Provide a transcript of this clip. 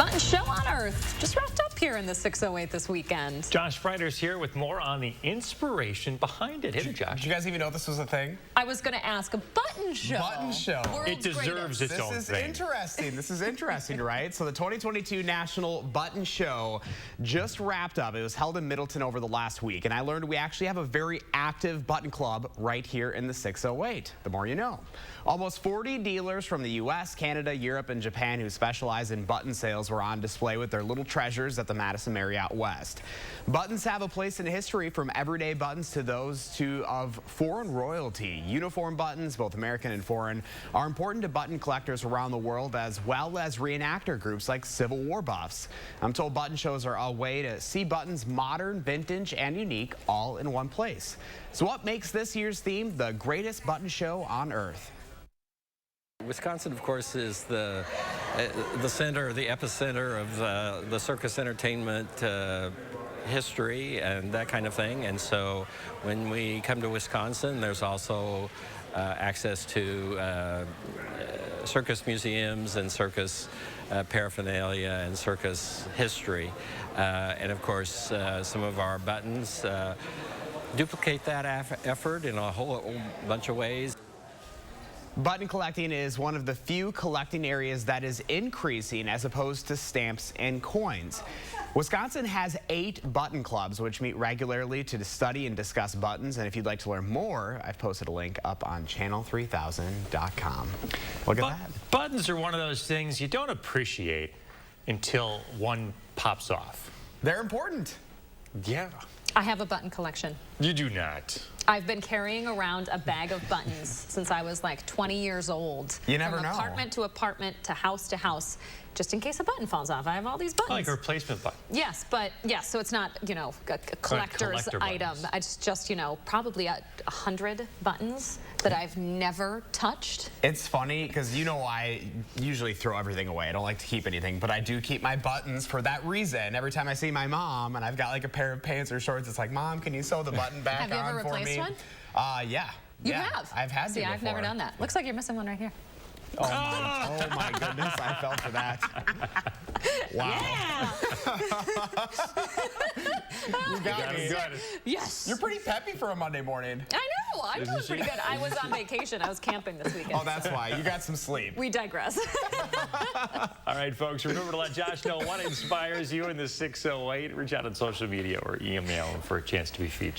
Fun show on Earth just wrapped up here in the 608 this weekend. Josh Freider's here with more on the inspiration behind it. Hit it, Josh. Did you guys even know this was a thing? I was going to ask a button show. Button show. It deserves its own thing. This is interesting. This is interesting, right? So the 2022 National Button Show just wrapped up. It was held in Middleton over the last week, and I learned we actually have a very active button club right here in the 608. The more you know. Almost 40 dealers from the U.S., Canada, Europe, and Japan who specialize in button sales were on display with their little treasures at the Madison Marriott West. Buttons have a place in history, from everyday buttons to those of foreign royalty. Uniform buttons, both American and foreign, are important to button collectors around the world, as well as reenactor groups like Civil War buffs. I'm told button shows are a way to see buttons modern, vintage, and unique all in one place. So what makes this year's theme the greatest button show on Earth? Wisconsin, of course, is the center, the epicenter of the circus entertainment history and that kind of thing. And so when we come to Wisconsin, there's also access to circus museums and circus paraphernalia and circus history. And of course, some of our buttons duplicate that effort in a whole bunch of ways. Button collecting is one of the few collecting areas that is increasing as opposed to stamps and coins. Wisconsin has 8 button clubs which meet regularly to study and discuss buttons, and if you'd like to learn more, I've posted a link up on channel3000.com. Look at that. Buttons are one of those things you don't appreciate until one pops off. They're important. Yeah. I have a button collection. You do not. I've been carrying around a bag of buttons since I was like 20 years old. You never know. From apartment to apartment to house, just in case a button falls off. I have all these buttons. Like a replacement button. Yes, but yes, so it's not, you know, a collector's item. It's just, you know, probably 100 buttons that I've never touched. It's funny because, you know, I usually throw everything away. I don't like to keep anything, but I do keep my buttons for that reason. Every time I see my mom and I've got like a pair of pants or shorts, it's like, Mom, can you sew the button back on for me? Have you ever replaced one? Yeah. You have? I've had to See, before. I've never done that. Looks like you're missing one right here. Oh my goodness, I fell for that. Wow. Yeah. You got me. Yes. You're pretty peppy for a Monday morning. I know. I'm doing pretty good. I was on vacation. I was camping this weekend. Oh, that's why. You got some sleep. We digress. All right, folks, remember to let Josh know what inspires you in the 608. Reach out on social media or email him for a chance to be featured.